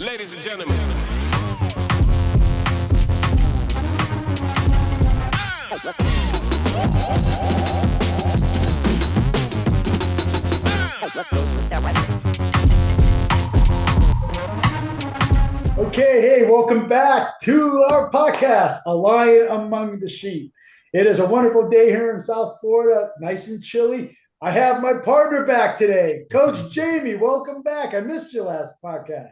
Ladies and gentlemen. Okay, hey, welcome back to our podcast, A Lion Among the Sheep. It is a wonderful day here in South Florida, nice and chilly. I have my partner back today, Coach Jamie. Welcome back. I missed your last podcast.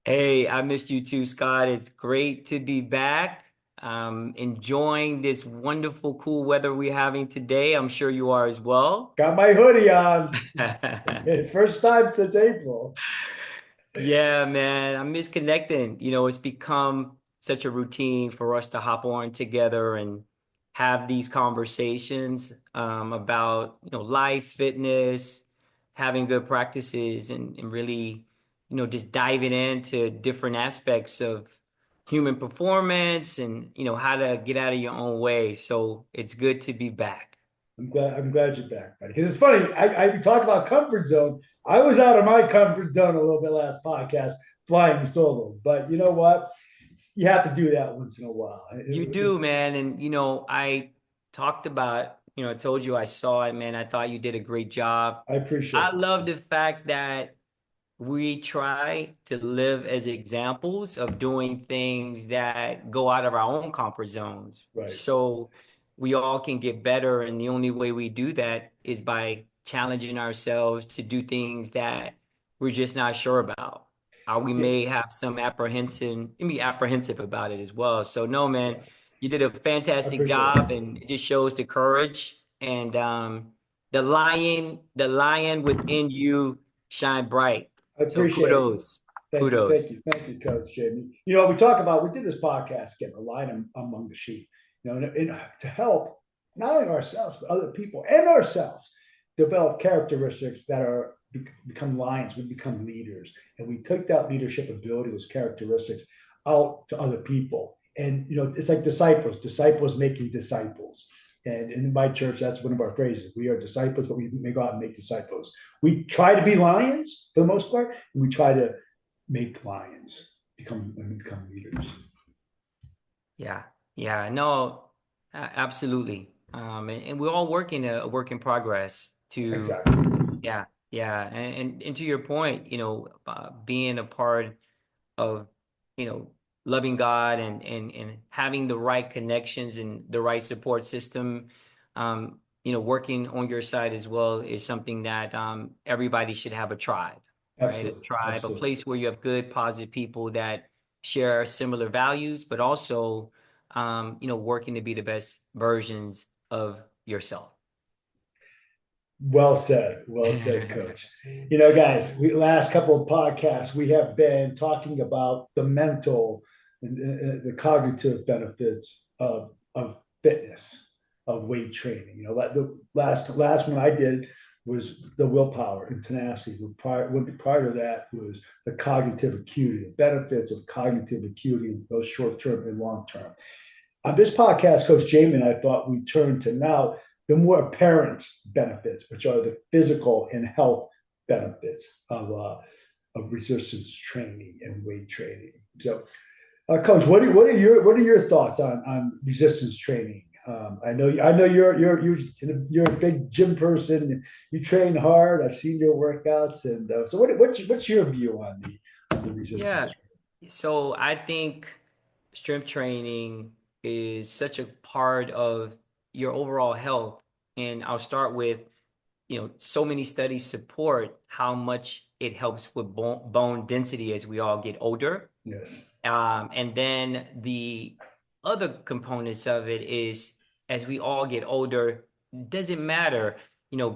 Hey, I missed you too, Scott. It's great to be back. Enjoying this wonderful, cool weather we're having today. I'm sure you are as well. Got my hoodie on. First time since April. Yeah, man, I miss connecting. It's become such a routine for us to hop on together and have these conversations about, life, fitness, having good practices, and really, just diving into different aspects of human performance and, how to get out of your own way. So it's good to be back. I'm glad you're back, buddy. Because it's funny, I talk about comfort zone. I was out of my comfort zone a little bit last podcast, flying solo. But you know what? You have to do that once in a while. You do, man. And, I talked about, I told you I saw it, man. I thought you did a great job. I appreciate I it. love the fact that we try to live as examples of doing things that go out of our own comfort zones. Right. So we all can get better. And the only way we do that is by challenging ourselves to do things that we're just not sure about. We Yeah, may have some apprehensive about it as well. So no, man, you did a I fantastic appreciate job, it. and it just shows the courage and the lion within you shine bright. I So appreciate it. kudos, Thank you. Thank kudos. you. Thank you, Coach Jamie. We did this podcast, again, a lion among the sheep, to help not only ourselves, but other people and ourselves develop characteristics that are become lions. We become leaders. And we take that leadership ability, those characteristics out to other people. And, it's like disciples making disciples. And in my church, that's one of our phrases. We are disciples, but we may go out and make disciples. We try to be lions for the most part, and we try to make lions become leaders. Yeah, yeah, no, absolutely. And we're all working a work in progress to, Exactly. yeah, yeah. And to your point, being a part of, you know, loving God and having the right connections and the right support system, working on your side as well is something that everybody should have a tribe, right? A Absolutely. tribe, a Absolutely. place where you have good, positive people that share similar values, but also, working to be the best versions of yourself. Well said. Well said, Coach. Guys, last couple of podcasts we have been talking about the mental and the cognitive benefits of fitness, of weight training. Like the last one I did was the willpower and tenacity. Prior to that was the cognitive acuity, the benefits of cognitive acuity, both short term and long term. On this podcast, Coach Jamie and I thought we turn to now the more apparent benefits, which are the physical and health benefits of resistance training and weight training. So, Coach, what are your thoughts on resistance training? I know you're a big gym person. You train hard. I've seen your workouts, and so what's your view on the resistance Yeah. training? So I think strength training is such a part of your overall health. And I'll start with, so many studies support how much it helps with bone density as we all get older. Yes, And then the other components of it is as we all get older, doesn't matter,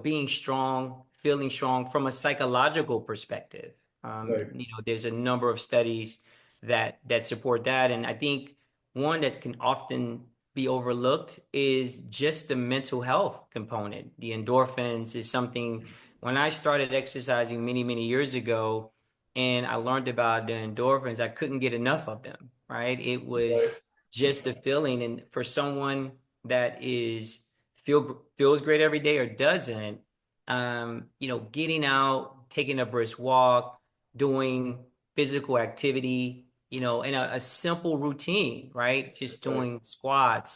being strong, feeling strong from a psychological perspective. right, There's a number of studies that support that. And I think one that can often be overlooked is just the mental health component. The endorphins is something when I started exercising many, many years ago, and I learned about the endorphins. I couldn't get enough of them, right? It was right. just the feeling. And for someone that feels great every day or doesn't, getting out, taking a brisk walk, doing physical activity, in a simple routine, right? Just Right. doing squats,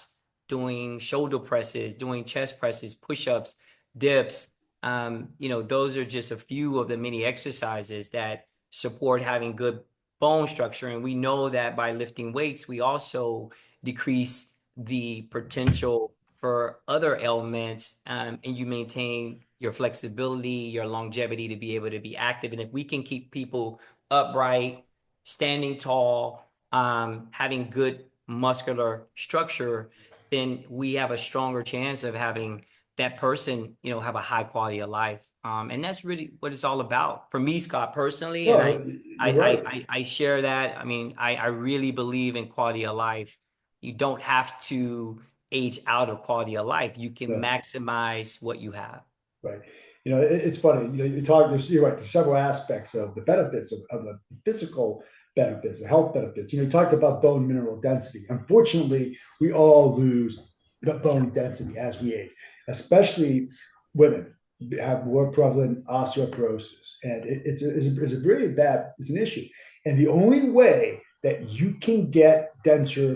doing shoulder presses, doing chest presses, push-ups, dips. Those are just a few of the many exercises that support having good bone structure. And we know that by lifting weights, we also decrease the potential for other ailments, and you maintain your flexibility, your longevity to be able to be active. And if we can keep people upright, standing tall, having good muscular structure, then we have a stronger chance of having that person, have a high quality of life. And that's really what it's all about for me, Scott, personally. And I, No, I, you're I, right. I I share that. I mean, I really believe in quality of life. You don't have to age out of quality of life. You can No. maximize what you have. Right. It's funny. You're right. There's several aspects of the benefits of the physical benefits, the health benefits. You talked about bone mineral density. Unfortunately, we all lose the Yeah. bone density as we age, especially women have more prevalent osteoporosis. And it's a really bad, it's an issue. And the only way that you can get denser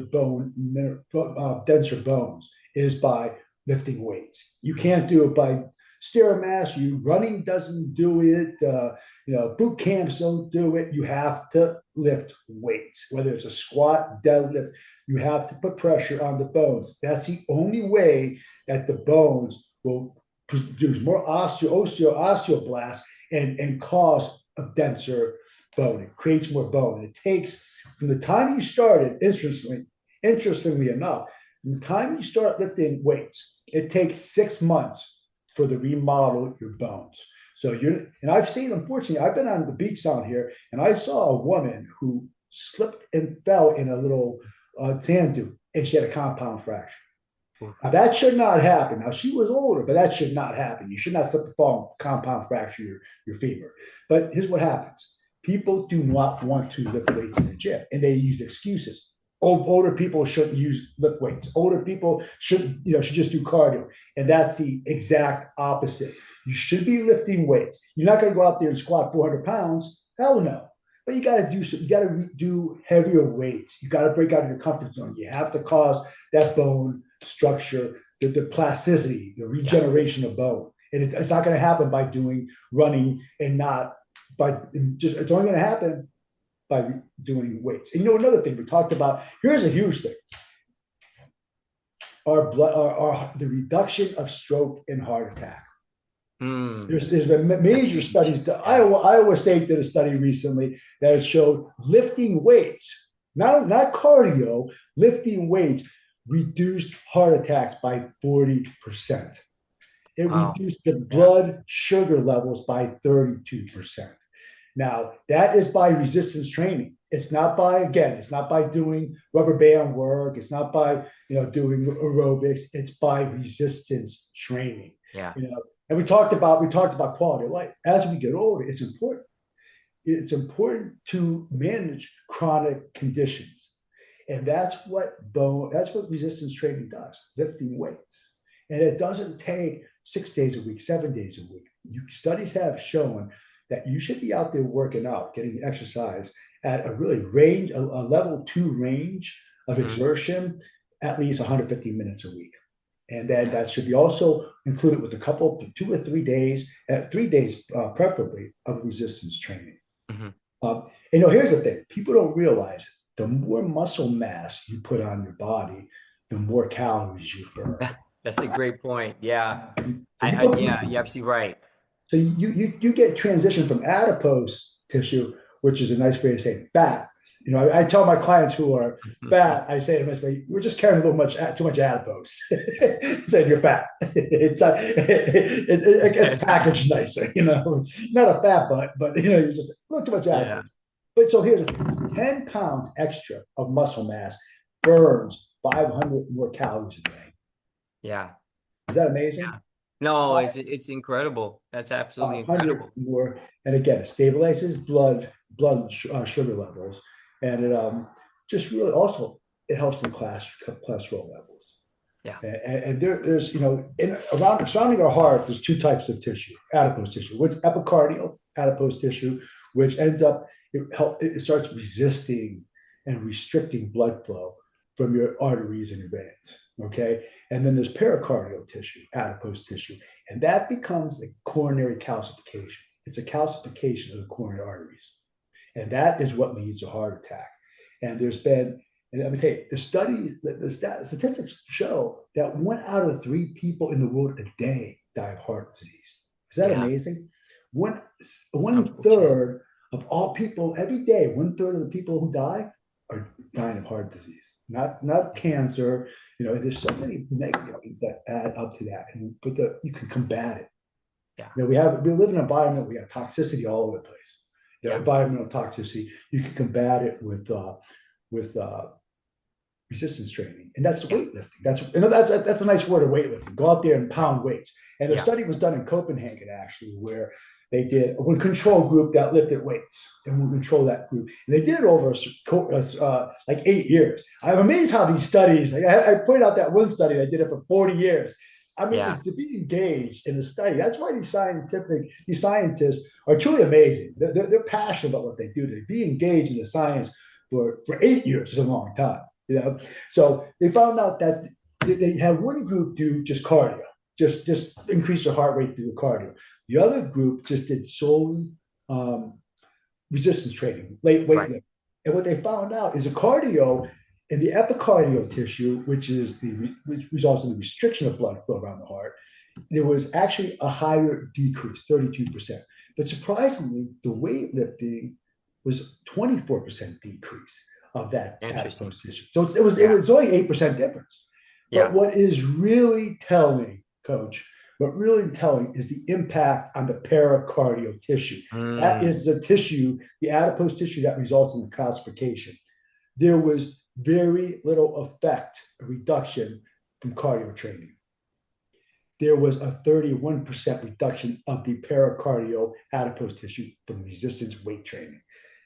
bones is by lifting weights. You can't do it by stairmass. You running doesn't do it. Boot camps don't do it. You have to lift weights, whether it's a squat, deadlift. You have to put pressure on the bones. That's the only way that the bones will produce more osteoblasts and cause a denser bone. It creates more bone. And it takes from the time you started, interestingly enough, from the time you start lifting weights, it takes 6 months for the remodel your bones. So and I've seen, unfortunately, I've been on the beach down here and I saw a woman who slipped and fell in a little sand dune and she had a compound fracture. Now, that should not happen. Now, she was older, but that should not happen. You should not slip and fall and compound fracture your femur. But here's what happens. People do not want to lift weights in the gym, and they use excuses. Older people shouldn't use lift weights. Older people should just do cardio. And that's the exact opposite. You should be lifting weights. You're not going to go out there and squat 400 pounds. Hell no. But you got to do so. You got to do heavier weights. You got to break out of your comfort zone. You have to cause that bone structure, the plasticity, the Yeah. regeneration of bone. And it's not going to happen by doing running and not by just, it's only going to happen by doing weights. And another thing we talked about, here's a huge thing. The reduction of stroke and heart attack. Mm, There's been that's major huge. studies. Yeah. Iowa State did a study recently that showed lifting weights, not cardio, lifting weights reduced heart attacks by 40%. It Wow. reduced the Yeah. blood sugar levels by 32%. Now, that is by resistance training. It's not by doing rubber band work. It's not by, doing aerobics. It's by resistance training. Yeah. And we talked about quality of life. As we get older, it's important. It's important to manage chronic conditions. And that's what resistance training does, lifting weights. And it doesn't take 6 days a week, 7 days a week. Studies have shown that you should be out there working out, getting exercise at a really a level 2 range of Hmm. exertion, at least 150 minutes a week. And then Yeah. that should be also included with a couple, 2 or 3 days, 3 days preferably, of resistance training. Hmm. Here's the thing: people don't realize it. The more muscle mass you put on your body, the more calories you burn. That's a great point. Yeah. So people, Yeah, you're absolutely right. so you get transition from adipose tissue, which is a nice way to say fat. I tell my clients who are fat, I say to them, we're just carrying too much adipose. Saying you're fat. It's packaged nicer, not a fat butt, but you just look too much Yeah. adipose. But so here's the thing: 10 pounds extra of muscle mass burns 500 more calories a day. Yeah. Is that amazing? Yeah. No, it's incredible. That's absolutely 100 incredible. more. And again, it stabilizes blood sugar levels. And it just really also, it helps in cholesterol levels. Yeah. And there's, surrounding our heart, there's two types of tissue: adipose tissue. What's epicardial adipose tissue, which ends up it starts resisting and restricting blood flow from your arteries and your veins. Okay. And then there's pericardial tissue, adipose tissue, and that becomes a coronary calcification. It's a calcification of the coronary arteries. And that is what leads to heart attack. And there's been, and let me tell you, the statistics show that 1 out of 3 people in the world a day die of heart disease. Is that Yeah. amazing? One one Unfortunate. third of all people every day, 1/3 of the people who die are dying of heart disease, not cancer. There's so many negative things that add up to that, you can combat it. Yeah. We live in an environment, we have toxicity all over the place. Yeah. Environmental toxicity, you can combat it with resistance training, and that's Yeah. weightlifting. That's a nice word of weightlifting. Go out there and pound weights. And the Yeah. study was done in Copenhagen actually, where they did one control group that lifted weights, and we'll control that group. And they did it over like 8 years. I'm amazed how these studies. Like I pointed out that one study that did it for 40 years. I mean, Yeah. just to be engaged in a study. That's why these scientists are truly amazing. They're passionate about what they do. To be engaged in the science for 8 years is a long time. So they found out that they had one group do just cardio, just increase their heart rate through the cardio. The other group just did solely um, resistance training, late Right. weightlifting. And what they found out is a cardio in the epicardial tissue, which results in the restriction of blood flow around the heart, there was actually a higher decrease, 32%. But surprisingly, the weightlifting was 24% decrease of that Interesting. adipose tissue. So it Yeah. was only 8% difference. But Yeah. what is really telling, coach, what really telling is the impact on the pericardial tissue. That Mm, is the tissue, the adipose tissue that results in the calcification. There was very little effect, a reduction from cardio training. There was a 31% reduction of the pericardial adipose tissue from resistance weight training.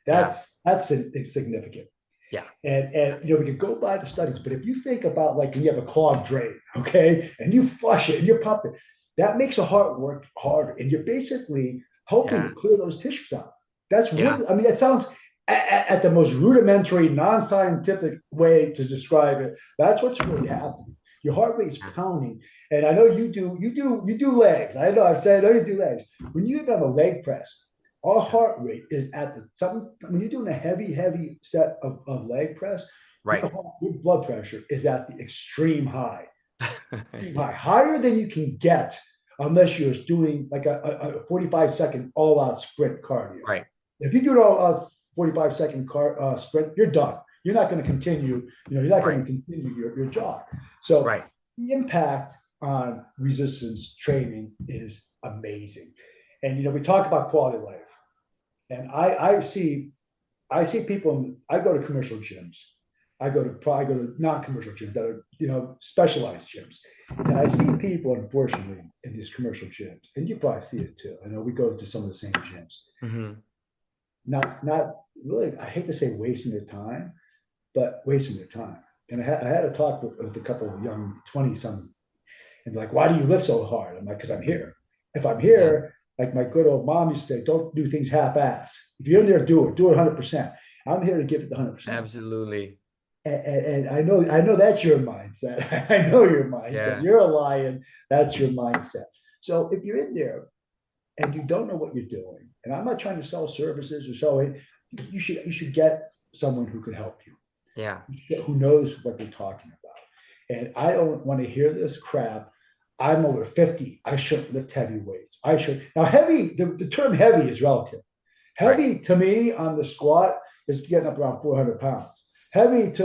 yeah. That's significant. Yeah. And we could go by the studies, but if you think about like when you have a clogged drain, okay, and you flush it and you pump it, that makes the heart work harder, and you're basically hoping to Yeah. clear those tissues out. That's Yeah. really, I mean, that sounds at the most rudimentary, non-scientific way to describe it. That's what's really happening. Your heart rate's Yeah. pounding, and I know you do legs. I know I know you do legs. When you have a leg press, our Yeah. heart rate is at the some when you're doing a heavy set of leg press, Right. your blood pressure is at the extreme Yeah. high, higher than you can get unless you're doing like a 45-second all-out sprint cardio. Right. If you do an all-out 45-second sprint, you're done. You're not going to continue. You're not going Right. to continue your jog. So Right. the impact on resistance training is amazing. And we talk about quality of life, and I see people. I go to commercial gyms. I go to non-commercial gyms that are specialized gyms, and I see people unfortunately in these commercial gyms, and you probably see it too. I know we go to some of the same gyms. Hmm. Not really. I hate to say wasting their time, but wasting their time. And I had a talk with a couple of young 20-something, and like, why do you lift so hard? I'm like, because I'm here. If I'm Yeah. here, like my good old mom used to say, don't do things half-ass. If you're in there, do it 100%. I'm here to give it the 100%. Absolutely. And I know that's your mindset. I know your mindset. Yeah. You're a lion. That's your mindset. So if you're in there and you don't know what you're doing, and I'm not trying to sell services or sell it, you should get someone who can help you, Yeah. who knows what they're talking about. And I don't want to hear this crap. I'm over 50. I shouldn't lift heavy weights. I should. Now, heavy, the term heavy is relative. Right. Heavy to me on the squat is getting up around 400 pounds. Heavy to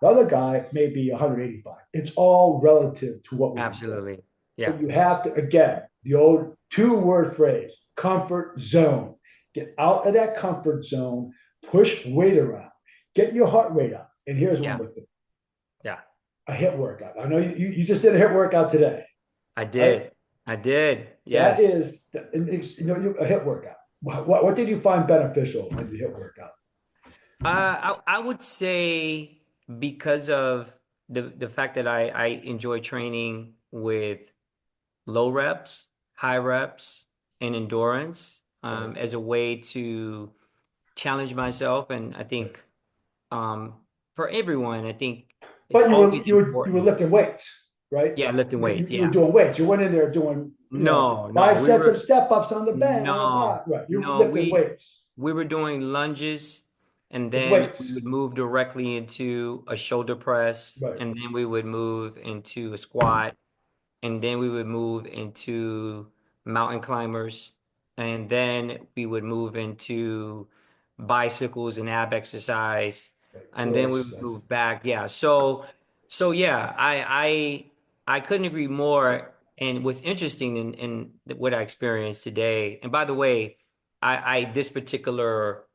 the other guy may be 185. It's all relative to what we're doing. Absolutely. Yeah. But you have to, again, the old two-word phrase, comfort zone. Get out of that comfort zone, push weight around, get your heart rate up. And here's one Yeah. more thing, Yeah. a hit workout. I know you just did a hit workout today, I right? did. I did. That Yes. is, a hit workout. What did you find beneficial in the hit workout? I would say because of the fact that I enjoy training with low reps, high reps, and endurance Right. as a way to challenge myself, and I Right. think um, for everyone, I think it's But always you were important. lifting weights, right? Yeah, lifting weights. You were Yeah. doing weights. You went in there doing, No, no, five we sets of were step ups on the bench on the no, bar. Right. You were no, lifting weights we were doing lunges, and with then we weights. would move directly into a shoulder press, Right. and then we would move into a squat, and then we would move into mountain climbers, and then we would move into bicycles and ab exercise, Right. and Core then we would exercise. move back. Yeah, so yeah, I couldn't agree more. And what's interesting in what I experienced today, and by the way, I this particular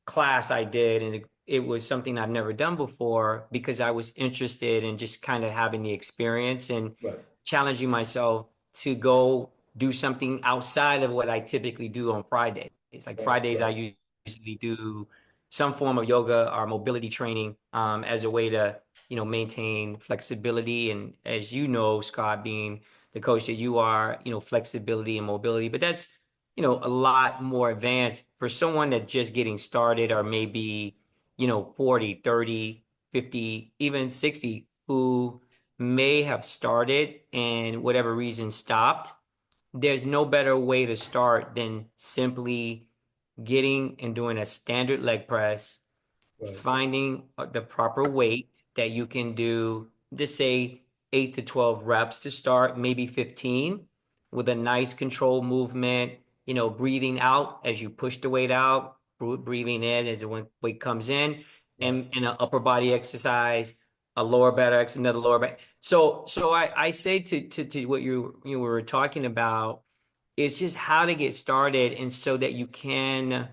class I did, and it was something I've never done before because I was interested in just kind of having the experience and Right. challenging myself to go do something outside of what I typically do on Fridays. Like Right. Fridays, Right. I usually do some form of yoga or mobility training as a way to, maintain flexibility. And as you know, Scott, being the coach that you are, flexibility and mobility, but that's a lot more advanced for someone that's just getting started or maybe, 40, 30, 50, even 60, who may have started and whatever reason stopped. There's no better way to start than simply getting and doing a standard leg press, Right. finding the proper weight that you can do, just say 8 to 12 reps to start, maybe 15, with a nice controlled movement, breathing out as you push the weight out, breathing in as the weight comes in, Right. and an upper body exercise, a lower back exercise, another lower back. So I say to what you were talking about is just how to get started, and so that you can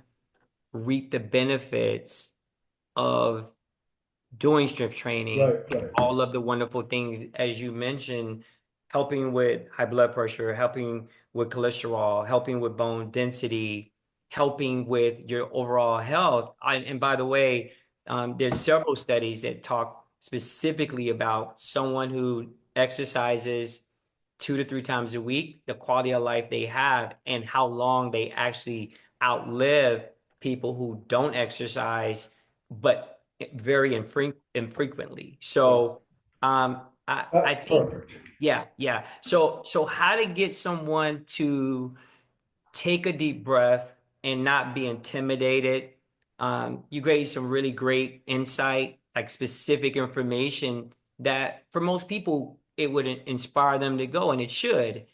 reap the benefits of doing strength training Right. and Right. all of the wonderful things, as you mentioned, helping with high blood pressure, helping with cholesterol, helping with bone density, helping with your overall health. And by the way, there's several studies that talk specifically about someone who exercises 2 to 3 times a week, the quality of life they have, and how long they actually outlive people who don't exercise, but very infrequently. Right. So, I think, Perfect. yeah. So how to get someone to take a deep breath and not be intimidated. You gave some really great insight, like specific information that for most people it would inspire them to go, and it should.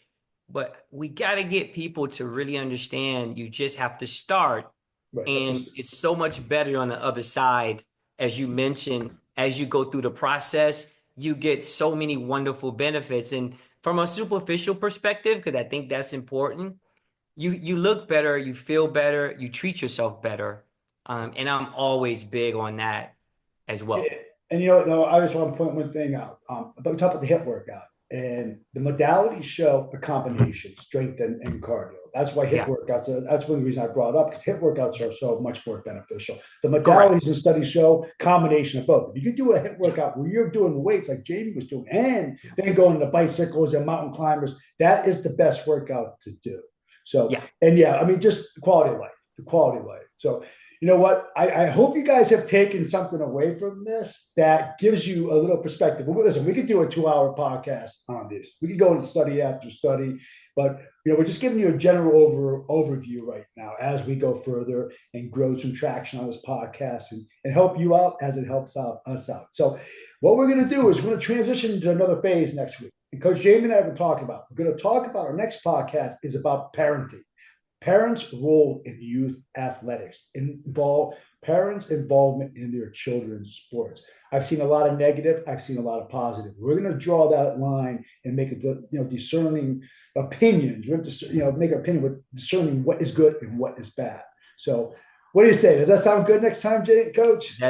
But we got to get people to really understand you just have to start, Right. Have to. and it's so much better on the other side. As you mentioned, as you go through the process, you get so many wonderful benefits. And from a superficial perspective, because I think that's important, you look better, you feel better, you treat yourself better. And I'm always big on that as well. And though, I just want to point one thing out. But we talked about the hip workout, and the modalities show a combination, strength and cardio. That's why hip Yeah, workouts. That's one of the reasons I brought up, because hip workouts are so much more beneficial. The correct. modalities and studies show combination of both. If you could do a hip Yeah, workout where you're doing weights like Jamie was doing, and then going to bicycles and mountain climbers, that is the best workout to do. So, yeah. and yeah, I mean, just the quality of life, the quality of life. So, you know what? I hope you guys have taken something away from this that gives you a little perspective. Listen, we could do a 2 hour podcast on this. We could go into study after study, but we're just giving you a general overview right now as we go further and grow some traction on this podcast, and help you out as it helps out us out. So, what we're going to do is we're going to transition to another phase next week. And Coach Jamie and I have been talking about. We're going to talk about our next podcast is about parenting. Parents' role in youth athletics, involve parents' involvement in their children's sports. I've seen a lot of negative. I've seen a lot of positive. We're going to draw that line and make a discerning opinions. We're going to make an opinion with discerning what is good and what is bad. So, what do you say? Does that sound good next time, Coach?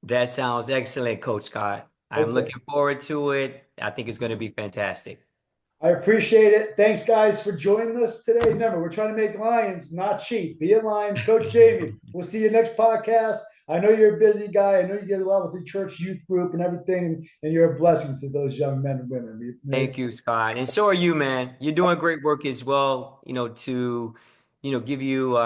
That sounds excellent, Coach Scott. I'm Okay. looking forward to it. I think it's going to be fantastic. I appreciate it. Thanks, guys, for joining us today. Remember, we're trying to make lions, not sheep. Be a lion. Coach Jamie, we'll see you next podcast. I know you're a busy guy. I know you get a lot with the church youth group and everything, and you're a blessing to those young men and women. Thank you, Scott. And so are you, man. You're doing great work as well, to, give you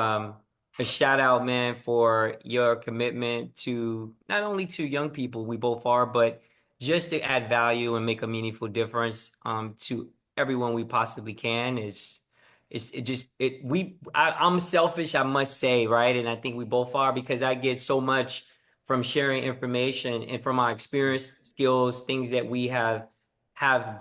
a shout out, man, for your commitment to not only to young people, we both are, but just to add value and make a meaningful difference to everyone we possibly can is it just it we I'm selfish, I must say, right? And I think we both are because I get so much from sharing information and from our experience, skills, things that we have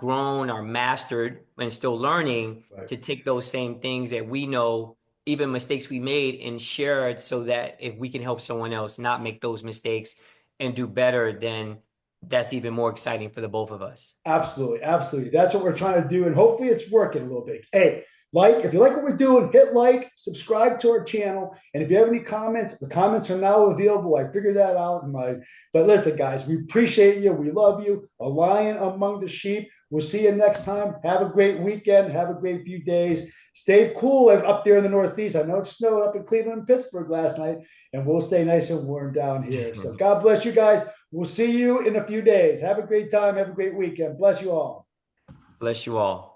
grown or mastered and still learning Right. to take those same things that we know, even mistakes we made, and share it so that if we can help someone else not make those mistakes and do better, then that's even more exciting for the both of us. Absolutely, absolutely. That's what we're trying to do, and hopefully it's working a little bit. Hey, like if you like what we're doing, hit like, subscribe to our channel, and if you have any comments, the comments are now available. I figured that out in my. But listen, guys, we appreciate you. We love you. A lion among the sheep. We'll see you next time. Have a great weekend. Have a great few days. Stay cool up there in the Northeast. I know it snowed up in Cleveland and Pittsburgh last night, and we'll stay nice and warm down here. So God bless you guys. We'll see you in a few days. Have a great time. Have a great weekend. Bless you all. Bless you all.